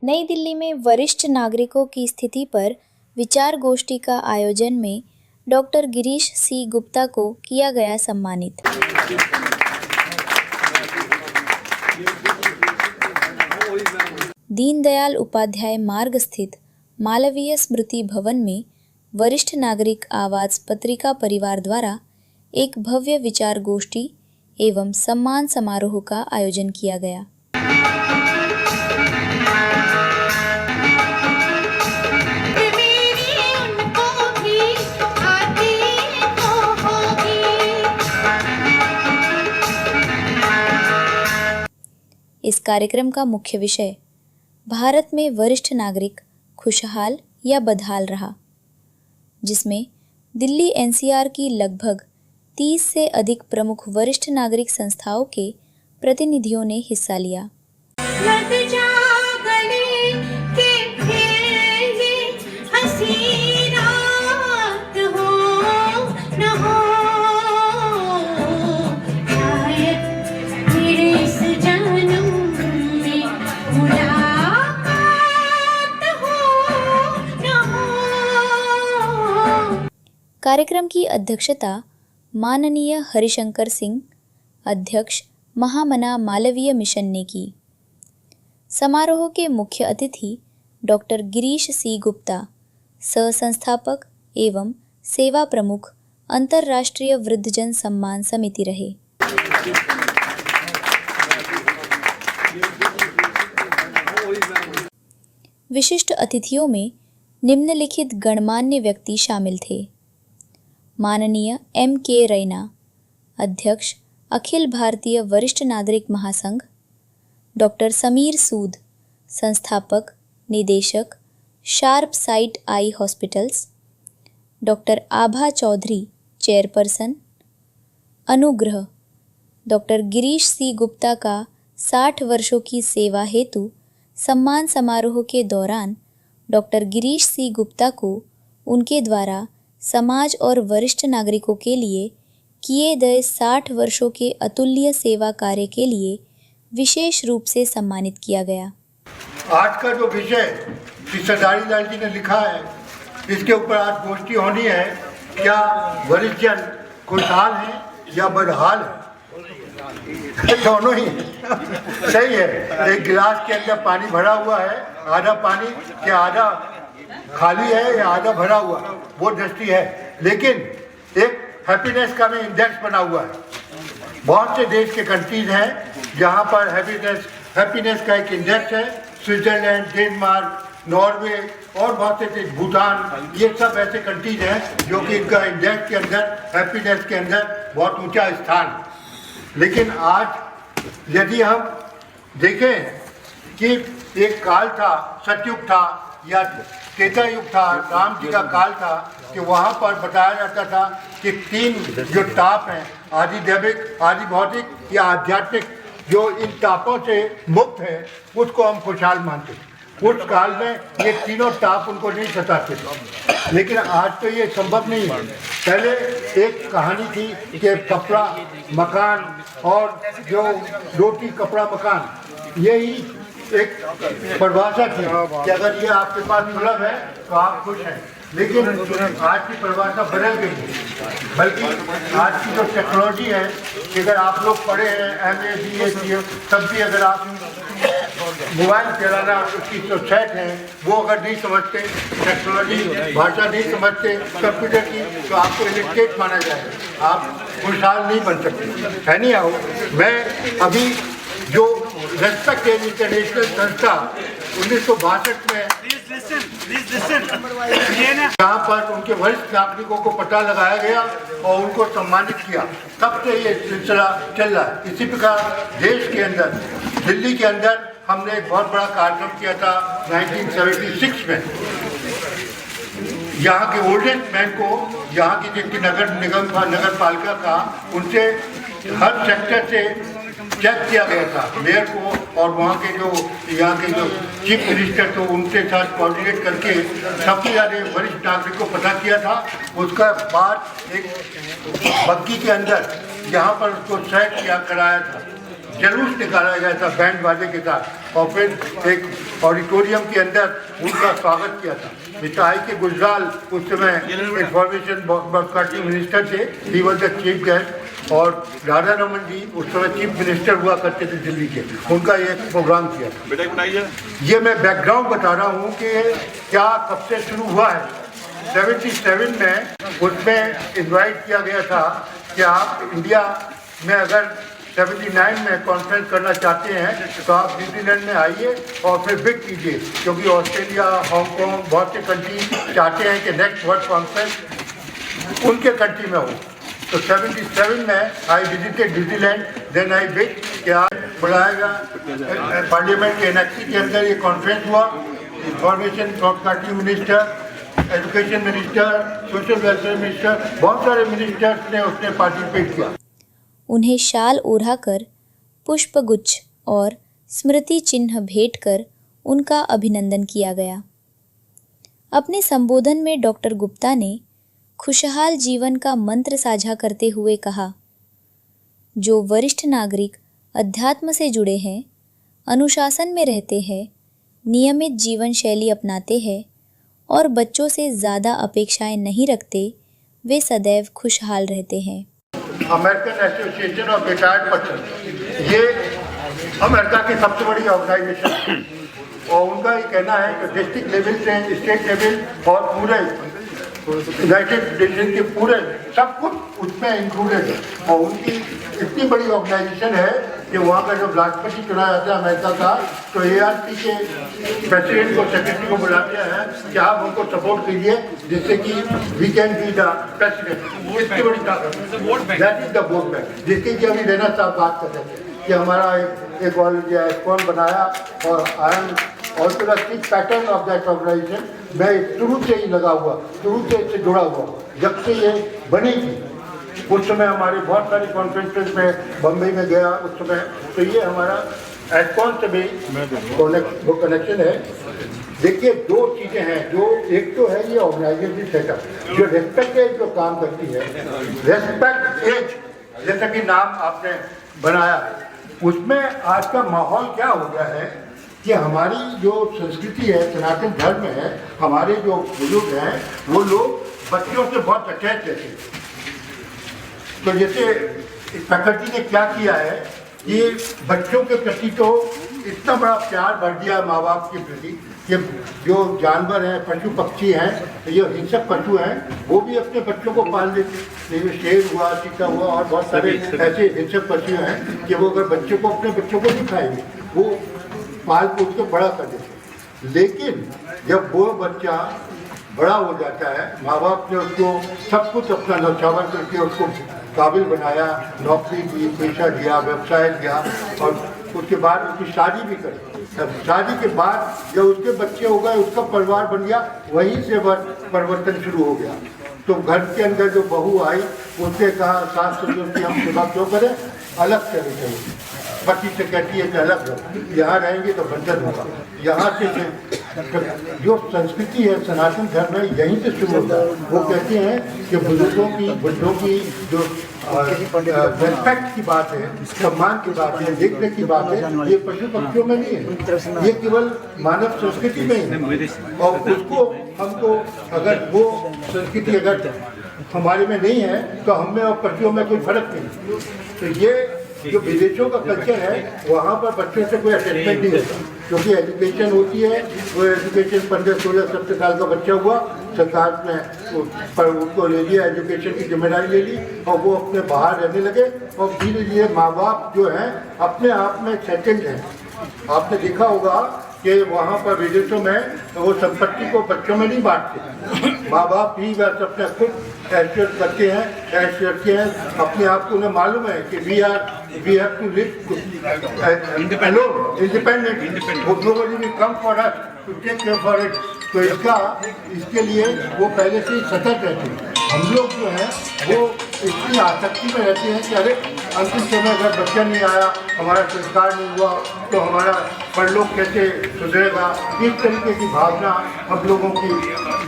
नई दिल्ली में वरिष्ठ नागरिकों की स्थिति पर विचार गोष्ठी का आयोजन में डॉक्टर गिरीश सी गुप्ता को किया गया सम्मानित। दीनदयाल उपाध्याय मार्ग स्थित मालवीय स्मृति भवन में वरिष्ठ नागरिक आवाज पत्रिका परिवार द्वारा एक भव्य विचार गोष्ठी एवं सम्मान समारोह का आयोजन किया गया। इस कार्यक्रम का मुख्य विषय भारत में वरिष्ठ नागरिक खुशहाल या बदहाल रहा, जिसमें दिल्ली एनसीआर की लगभग 30 से अधिक प्रमुख वरिष्ठ नागरिक संस्थाओं के प्रतिनिधियों ने हिस्सा लिया। कार्यक्रम की अध्यक्षता माननीय हरिशंकर सिंह, अध्यक्ष महामना मालवीय मिशन ने की। समारोह के मुख्य अतिथि डॉक्टर गिरीश सी गुप्ता, सह संस्थापक एवं सेवा प्रमुख, अंतर्राष्ट्रीय वृद्धजन सम्मान समिति रहे। विशिष्ट अतिथियों में निम्नलिखित गणमान्य व्यक्ति शामिल थे: माननीय M.K. रैना, अध्यक्ष अखिल भारतीय वरिष्ठ नागरिक महासंघ, डॉक्टर समीर सूद, संस्थापक निदेशक शार्प साइट आई हॉस्पिटल्स, डॉक्टर आभा चौधरी, चेयरपर्सन, अनुग्रह, डॉक्टर गिरीश सी गुप्ता का 60 वर्षों की सेवा हेतु सम्मान समारोह के दौरान डॉक्टर गिरीश सी गुप्ता को उनके द्वारा समाज और वरिष्ठ नागरिकों के लिए किए गए 60 वर्षों के अतुल्य सेवा कार्य के लिए विशेष रूप से सम्मानित किया गया। आज का जो विषय श्री सरदारी लाल जी ने लिखा है, इसके ऊपर आज गोष्ठी होनी है। क्या वरिष्ठ जन खुशहाल है या बदहाल है? दोनों ही सही है। एक गिलास के अंदर पानी भरा हुआ है, आधा पानी क्या आधा खाली है या आधा भरा हुआ, वो दृष्टि है। लेकिन एक हैप्पीनेस का भी इंडेक्स बना हुआ है। बहुत से देश के कंट्रीज हैं जहाँ पर हैप्पीनेस का एक इंडेक्स है। स्विट्जरलैंड, डेनमार्क, नॉर्वे और बहुत से देश, भूटान, ये सब ऐसे कंट्रीज हैं जो कि इनका इंडेक्स के अंदर, हैप्पीनेस के अंदर बहुत ऊंचा स्थान। लेकिन आज यदि हम देखें कि एक काल था, सतयुग था या त्रेता युग था, राम जी का काल था, कि वहाँ पर बताया जाता था कि 3 जो ताप हैं, आदि दैविक, आदि भौतिक या आध्यात्मिक, जो इन तापों से मुक्त है उसको हम खुशहाल मानते थे। उस काल में ये तीनों ताप उनको नहीं सताते थे, लेकिन आज तो ये संभव नहीं है। पहले एक कहानी थी कि कपड़ा, मकान और जो रोटी, कपड़ा, मकान, यही एक परिभाषा थी कि अगर ये आपके पास सुलभ है तो आप खुश हैं। लेकिन आज की परिभाषा बदल गई है। बल्कि आज की जो टेक्नोलॉजी है, कि अगर आप लोग पढ़े हैं MA, BA, CA, तब भी अगर आप मोबाइल चलाना, उसकी जो सेट है वो अगर नहीं समझते, टेक्नोलॉजी भाषा नहीं समझते कंप्यूटर की, तो आपको इलिटरेट माना जाएगा, आप खुशहाल नहीं बन सकते, है नहीं। आओ, मैं अभी जो रेस्पेक्ट इंटरनेशनल संस्था 1962 में जहाँ पर उनके वरिष्ठ नागरिकों को पता लगाया गया और उनको सम्मानित किया, तब से ये सिलसिला चल रहा है। इसी प्रकार देश के अंदर, दिल्ली के अंदर हमने एक बहुत बड़ा कार्यक्रम किया था 1976 में। यहाँ के ओल्डेस्ट मैन को, यहाँ की जिनकी नगर निगम था, नगर पालिका का, उनसे हर सेक्टर से चेक किया गया था मेयर को, और वहाँ के जो यहाँ के जो चीफ मिनिस्टर थे उनके साथ कोऑर्डिनेट करके सबसे ज़्यादा वरिष्ठ नागरिक को पता किया था। उसका बाद एक बग्गी के अंदर यहाँ पर उसको ट्रैक किया कराया था। जुलूस निकाला गया था बैंड बाजे के साथ और फिर एक ऑडिटोरियम के अंदर उनका स्वागत किया था। मिस्टर आई के गुजराल उस समय इंफॉर्मेशन ब्रॉडकास्टिंग मिनिस्टर थे, he was the chief guest, और राधा रमन जी उस समय चीफ मिनिस्टर हुआ करते थे दिल्ली के, उनका ये प्रोग्राम किया था। ये मैं बैकग्राउंड बता रहा हूँ कि क्या कब से शुरू हुआ है। 77 में उसमें इन्वाइट किया गया था कि आप इंडिया में अगर 79 में कॉन्फ्रेंस करना चाहते हैं तो आप न्यूजीलैंड में आइए और फिर बिड कीजिए, क्योंकि ऑस्ट्रेलिया, हांगकॉन्ग, बहुत से कंट्री चाहते हैं कि नेक्स्ट वर्ल्ड कॉन्फ्रेंस उनके कंट्री में हो। तो 77 में I visited New Zealand, then I bid कि आज बुलाएगा पार्लियामेंट के एनेक्सी के अंदर ये कॉन्फ्रेंस हुआ। Information broadcasting minister, education minister, social welfare minister, बहुत सारे मिनिस्टर्स ने उसने पार्टिसिपेट किया। उन्हें शाल ओढ़ाकर, पुष्पगुच्छ और स्मृति चिन्ह भेंट कर उनका अभिनंदन किया गया। अपने संबोधन में डॉक्टर गुप्ता ने खुशहाल जीवन का मंत्र साझा करते हुए कहा, जो वरिष्ठ नागरिक अध्यात्म से जुड़े हैं, अनुशासन में रहते हैं, नियमित जीवन शैली अपनाते हैं और बच्चों से ज़्यादा अपेक्षाएं नहीं रखते, वे सदैव खुशहाल रहते हैं। American association of retired person, ये अमेरिका की सबसे बड़ी ऑर्गेनाइजेशन है और उनका ये कहना है कि डिस्ट्रिक्ट लेवल से स्टेट लेवल और पूरे यूनाइटेड नेशन के पूरे सब कुछ उसमें इंक्लूडेड है। और उनकी इतनी बड़ी ऑर्गेनाइजेशन है कि वहाँ का जब राष्ट्रपति चुना जाता है अमेरिका का, तो ARC के प्रेसिडेंट को, सेक्रेटरी को बुलाते हैं कि आप उनको सपोर्ट कीजिए जिससे कि we can be the president. इतनी बड़ी ताकत, that is the vote bank, जिसकी कि अभी रैना साहब बात कर रहे थे कि हमारा एक कौन बनाया और I am also the chief patron of that organisation. मैं शुरू से ही लगा हुआ, शुरू से इससे जुड़ा हुआ, जब से ये बनेगी। उस समय हमारे बहुत सारी कॉन्फ्रेंसेस में बम्बई में गया उस समय, तो ये हमारा एडकॉन से भी वो कनेक्शन है। देखिए दो चीज़ें हैं, जो एक तो है ये ऑर्गेनाइजेशन सेटअप जो रेस्पेक्ट एज जो काम करती है, रेस्पेक्ट एज जैसा कि नाम आपने बनाया, उसमें आज का माहौल क्या हो गया है कि हमारी जो संस्कृति है, सनातन धर्म है, हमारे जो बुजुर्ग हैं वो लोग बच्चों से बहुत अटैच रहते हैं। तो जैसे प्रकृति ने क्या किया है, ये बच्चों के प्रति तो इतना बड़ा प्यार बढ़ दिया माँ बाप के प्रति कि जो जानवर हैं, पशु पक्षी हैं, ये हिंसक पशु हैं, वो भी अपने बच्चों को पाल लेते। शेर हुआ, चीता हुआ और बहुत सारे ऐसे हिंसक पशु हैं कि वो अगर बच्चों को, अपने बच्चों को नहीं खाएंगे, वो पाल पोस के बड़ा कर देते। लेकिन जब वो बच्चा बड़ा हो जाता है, माँ बाप ने उसको सब कुछ अपना नौछावर करके उसको काबिल बनाया, नौकरी दी, पेशा दिया, व्यवसाय दिया और उसके बाद उसकी शादी भी करी। तब शादी के बाद जब उसके बच्चे हो गए, उसका परिवार बन गया, वहीं से परिवर्तन शुरू हो गया। तो घर के अंदर जो बहू आई, उसने कहा सास ससुर की हम सेवा क्यों करें, अलग चले जाइए। पति से कहती है कि अलग रहो, यहाँ रहेंगे तो बंधन होगा। यहाँ से जो संस्कृति है, सनातन धर्म है, यहीं से शुरू होता है। वो कहते हैं कि बुजुर्गों की, बुढ़ों की जो रेस्पेक्ट की बात है, सम्मान की बात है, देखने की बात है, ये पशु पक्षियों में नहीं है, ये केवल मानव संस्कृति में ही है। और उसको हमको, अगर वो संस्कृति अगर हमारे में नहीं है तो हम में और पक्षियों में कोई फर्क नहीं। तो ये जो विदेशों का कल्चर है, वहाँ पर बच्चों से कोई अटैचमेंट नहीं होता, क्योंकि एजुकेशन होती है। वो एजुकेशन 15-16-17 साल का बच्चा हुआ, सरकार ने पर उसको ले लिया, एजुकेशन की जिम्मेदारी ले ली और वो अपने बाहर रहने लगे। और धीरे धीरे माँ बाप जो हैं अपने आप में सेटल्ड हैं। आपने देखा होगा कि वहाँ पर विदेशों में वो संपत्ति को बच्चों में नहीं बांटते, माँ बाप ही बस अपने खुद ऐश्वर्य करते हैं, ऐश्वर्य रखते हैं अपने आप को। उन्हें मालूम है कि we have to live independent, nobody will come for us to take care for it. तो इसके लिए वो पहले से ही सतर्क रहते हैं। हम लोग जो है वो इतनी आसक्ति में रहते हैं कि अरे अंतिम समय अगर बच्चा नहीं आया, हमारा संस्कार नहीं हुआ तो हमारा परलोक कैसे सुधरेगा। इस तरीके की भावना हम लोगों की,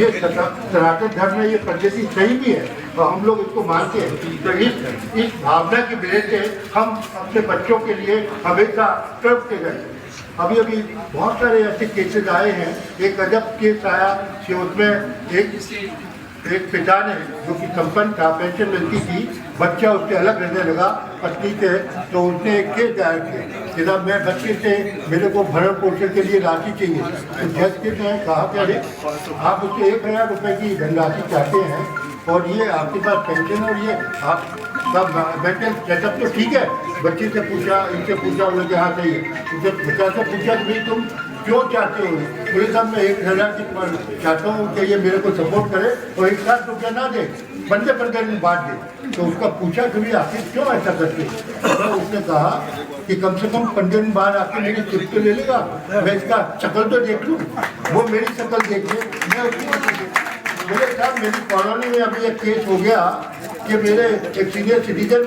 ये सनातन धर्म में ये पद्धति सही भी है और हम लोग इसको मानते हैं। तो इस भावना की वजह से हम अपने बच्चों के लिए हमेशा तड़पते गए। अभी अभी बहुत सारे ऐसे केसेस आए हैं। एक अजब केस आया कि उसमें एक पिता ने, जो कि संपन्न था, पेंशन मिलती थी, बच्चा उससे अलग रहने लगा पत्नी से, तो उसने एक केस दायर किया कि साहब मैं बच्चे से, मेरे को भरण पोषण के लिए राशि चाहिए। तो जज के ने कहा कि अरे आप उससे 1000 रुपये की धनराशि चाहते हैं और ये आपके पास पेंशन और ये आप सब मेंटल सेटअप तो ठीक है। बच्चे से पूछा, इनसे पूछा, उन्होंने कहा सही है। उनसे बच्चा से पूछा कि भाई तुम क्यों चाहते हो? बोले साहब मैं 1000 की चाहता हूँ कि ये मेरे को सपोर्ट करे और 1 लाख रुपया ना दे, 15 दिन बाद दे। तो उसका पूछा कि भाई आखिर क्यों ऐसा करते? तो उसने कहा कि कम से कम 15 दिन बाद आके मेरी चिप तो ले लेगा, मैं इसका शक्ल तो देख लूँ। वो मेरी शक्ल देख ले, मैं उसकी। मेरे साथ मेरी कॉलोनी में अभी एक केस हो गया कि मेरे एक सीनियर सिटीजन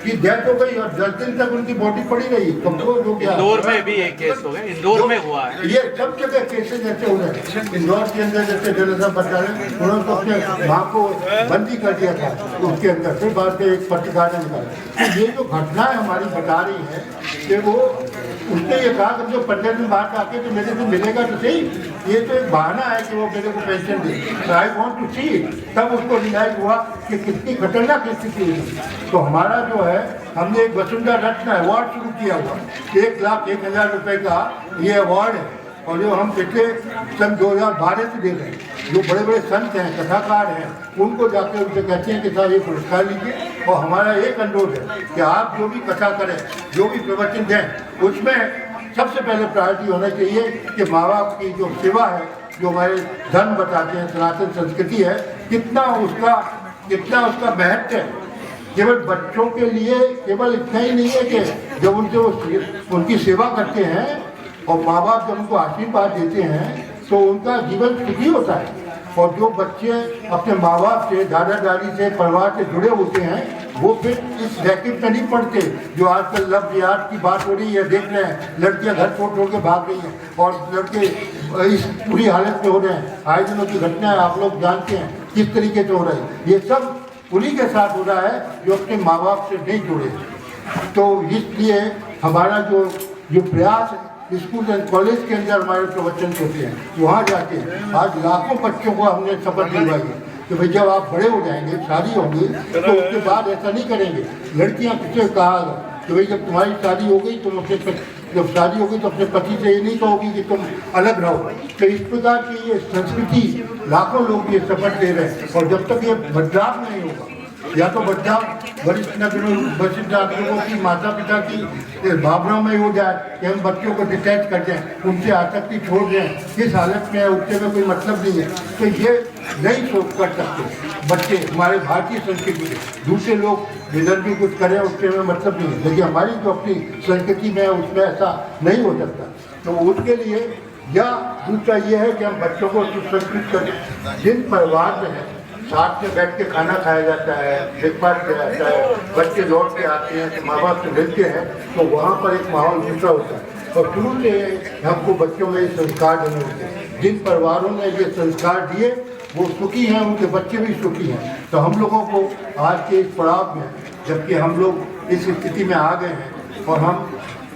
की डेथ हो गई और 10 दिन तक उनकी बॉडी पड़ी रही। कंपोज हो गया। इंदौर में भी एक केस हो गया, इंदौर में हुआ है। ये सब जगह केसेस ऐसे हो रहे हैं। इंदौर के अंदर जैसे जनता बता रहे, उन्होंने तो अपने माँ को बंदी कर दिया था उसके अंदर, फिर बाद में एक पत्रकार ने निकाला। तो ये जो घटना हमारी बता रही है कि वो उसने ये कहा कि जो 15 दिन बाद आके तो मेरे को मिलेगा तो सही, ये तो एक बहाना है कि वो मेरे को पेंशन दे। I want to see. तब उसको रियलाइज हुआ कि कितनी खतरनाक स्थिति है। तो हमारा जो है, हमने एक वसुंधरा रत्न अवार्ड शुरू किया हुआ, 1,01,000 रुपये का ये अवार्ड है और जो हम पिछले सन 2012 से दे रहे हैं। जो बड़े बड़े संत हैं, कथाकार हैं, उनको जाकर उनसे कहते हैं कि साहब ये पुरस्कार लीजिए। और हमारा एक अनुरोध है कि आप जो भी कथा करें, जो भी प्रवचन दें, उसमें सबसे पहले प्रायोरिटी होना चाहिए कि माँ बाप की जो सेवा है, जो हमारे धर्म बताते हैं, सनातन संस्कृति है, कितना उसका महत्व है। केवल बच्चों के लिए केवल इतना ही नहीं है कि जब उनकी सेवा करते हैं और माँ बाप जब उनको आशीर्वाद देते हैं तो उनका जीवन सुखी होता है। और जो बच्चे अपने माँ बाप से, दादा दादी से, परिवार से जुड़े होते हैं, वो फिर इस रैकेट में नहीं पड़ते जो आजकल लव जिहाद की बात हो रही है। देख रहे हैं लड़कियां घर छोड़ के भाग रही हैं और लड़के इस पूरी हालत में हो रहे हैं। आए दिनों की घटनाएं आप लोग जानते हैं किस तरीके से हो रही है। ये सब उन्हीं के साथ हो रहा है जो अपने माँ बाप से नहीं जुड़े। तो इसलिए हमारा जो प्रयास है, स्कूल एंड कॉलेज के अंदर हमारे प्रवचन होते हैं, वहाँ जाके आज लाखों बच्चों को हमने शपथ दिलवाई है कि भाई जब आप बड़े हो जाएंगे, शादी होगी, तो उसके बाद ऐसा नहीं करेंगे। लड़कियाँ किसे कहा कि भाई जब तुम्हारी शादी हो गई, तुम अपने जब शादी होगी तो अपने पति से ये नहीं कहोगी कि तुम अलग रहो। तो इस प्रकार की ये संस्कृति लाखों लोग ये शपथ ले रहे हैं और जब तक ये बदलाव नहीं होगा, या तो बदलाव वरिष्ठ नागरिकों की, माता पिता की भावनाओं में हो जाए कि हम बच्चों को डिटैच कर दें, उनसे आसक्ति छोड़ दें, इस हालत में उठने में कोई मतलब नहीं है। तो ये नहीं सोच कर सकते बच्चे हमारे भारतीय संस्कृति के। दूसरे लोग जिधर भी कुछ करें उसके में मतलब नहीं है, लेकिन हमारी जो अपनी संस्कृति में है उसमें ऐसा नहीं हो सकता। तो उसके लिए या दूसरा ये है कि हम बच्चों को सुसंस्कृत करें। जिन परिवार में है साथ में बैठ के खाना खाया जाता है, ब्रेकफास्ट किया जाता है, बच्चे लौट के आते हैं तो माँ बाप से मिलते हैं, तो वहाँ पर एक माहौल दूसरा होता है। और शुरू से हमको बच्चों में ये संस्कार देने होते हैं। जिन परिवारों ने ये संस्कार दिए वो सुखी हैं, उनके बच्चे भी सुखी हैं। तो हम लोगों को आज के इस पड़ाव में, जबकि हम लोग इस स्थिति में आ गए हैं और हम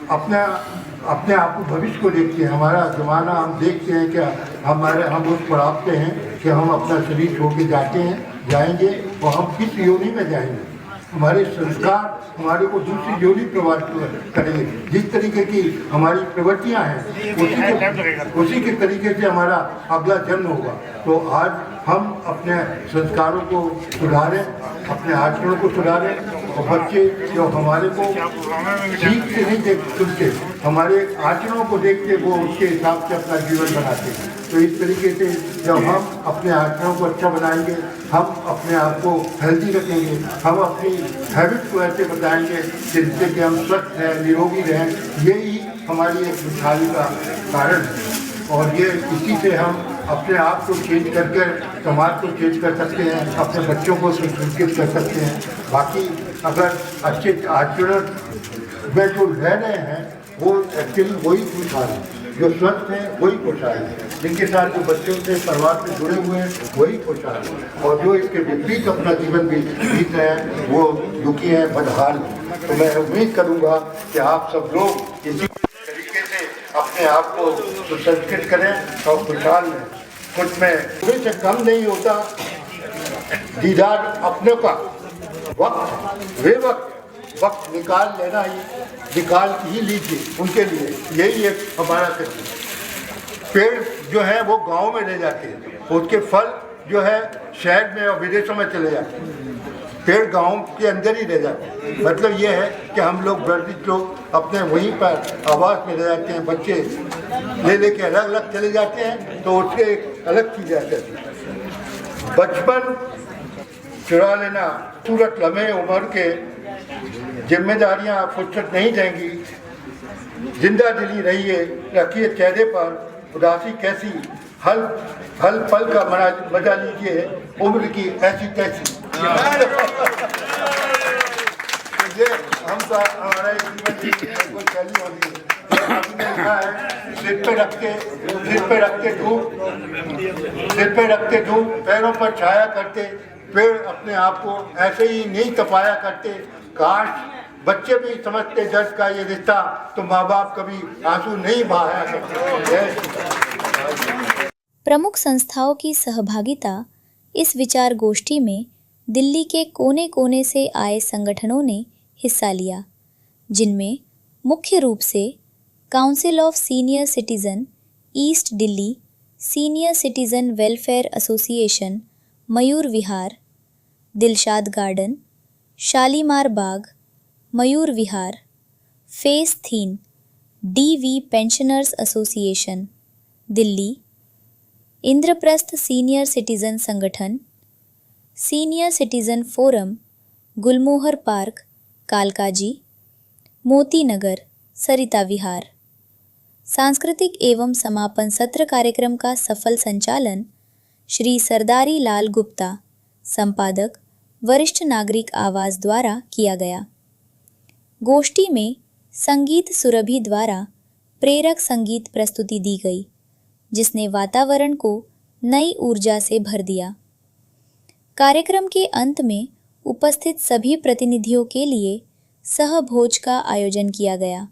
अपने आप को भविष्य को देखते हैं, हमारा ज़माना हम देखते हैं कि हम उस पड़ाव पे हैं कि हम अपना शरीर छोड़ के जाएंगे और हम किस योनि में जाएंगे। हमारे संस्कार हमारे को दूसरी योनि प्रभावित करेंगे। जिस तरीके की हमारी प्रवृत्तियाँ हैं उसी के तरीके से हमारा अगला जन्म होगा। तो आज हम अपने संस्कारों को सुधारें, अपने आचरणों को सुधारें और बच्चे जो हमारे को ठीक से नहीं देख सुनते, हमारे आचरणों को देख के वो उसके हिसाब से अपना जीवन बनाते हैं। तो इस तरीके से जब हम अपने आचरणों को अच्छा बनाएंगे, हम अपने आप को हेल्दी रखेंगे, हम अपनी हैबिट को ऐसे बताएंगे जिससे कि हम स्वस्थ रहें, निरोगी रहें, यही हमारी एक खुशहाली का कारण है। और ये इसी से हम अपने आप को चेंज करके समाज को चेंज कर सकते हैं, अपने बच्चों को संस्कृत कर सकते हैं। बाकी अगर अच्छे आचरण में जो रह रहे हैं वो एक्चुअली वही खुशहाल है, जो स्वस्थ हैं वही खुशहाल है, जिनके साथ जो बच्चों से परिवार से जुड़े हुए हैं वही खुशहाल है, और जो इसके विपरीत अपना जीवन भी जीत रहे हैं वो दुखी हैं, बदहाल हैं। तो मैं उम्मीद करूँगा कि आप सब लोग इसी तरीके से अपने आप को सुसंस्कृत करें और खुशहाल रहें। कुछ में थोड़े से कम नहीं होता दीदार अपने का वक्त निकाल लेना ही लीजिए उनके लिए, यही एक हमारा कर्तव्य। पेड़ जो है वो गांव में रह जाते हैं, उसके फल जो है शहर में और विदेशों में चले जाते हैं, पेड़ गांव के अंदर ही रह जाते हैं। मतलब ये है कि हम लोग वर्धित लोग अपने वहीं पर आवास में रह जाते हैं, बच्चे ले लेके अलग अलग चले जाते हैं, तो उसके एक अलग चीज़ आ जाती है। बचपन चुरा लेना, सूरत लम्हे उम्र के जिम्मेदारियां फुर्सत नहीं देंगी, जिंदा दिली रहिए, रखिए चेहरे पर उदासी कैसी, हल पल का मजा लीजिए, उम्र की ऐसी तैसी। ये हमका हमारा जीवन की कोई शैली होती है। आपने लिखा है सिर पे रखते धूप, पैरों पर छाया करते पेड़ अपने आप को ऐसे ही नहीं तपाया करते। काश बच्चे भी समझते दर्द का ये रिश्ता, तो माँ बाप कभी आंसू नहीं बहाया करते। प्रमुख संस्थाओं की सहभागिता इस विचार गोष्ठी में दिल्ली के कोने कोने से आए संगठनों ने हिस्सा लिया, जिनमें मुख्य रूप से council of senior citizen east Delhi, senior citizen welfare association Mayur Vihar, Dilshad garden, Shalimar Bagh, Mayur Vihar, face thin, DV pensioners association Delhi, Indraprastha senior citizen संगठन, सीनियर सिटीजन फोरम, गुलमोहर पार्क, कालकाजी, मोती नगर, सरिता विहार। सांस्कृतिक एवं समापन सत्र कार्यक्रम का सफल संचालन श्री सरदारी लाल गुप्ता, संपादक, वरिष्ठ नागरिक आवास द्वारा किया गया। गोष्ठी में संगीत सुरभि द्वारा प्रेरक संगीत प्रस्तुति दी गई, जिसने वातावरण को नई ऊर्जा से भर दिया। कार्यक्रम के अंत में उपस्थित सभी प्रतिनिधियों के लिए सहभोज का आयोजन किया गया।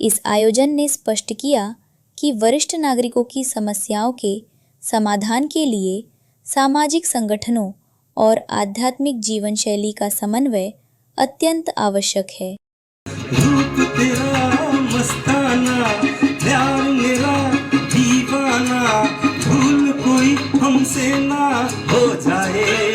इस आयोजन ने स्पष्ट किया कि वरिष्ठ नागरिकों की समस्याओं के समाधान के लिए सामाजिक संगठनों और आध्यात्मिक जीवन शैली का समन्वय अत्यंत आवश्यक है। रूप तेरा मस्ताना, प्यार मेरा दीवाना, भूल कोई हमसे ना हो जाए।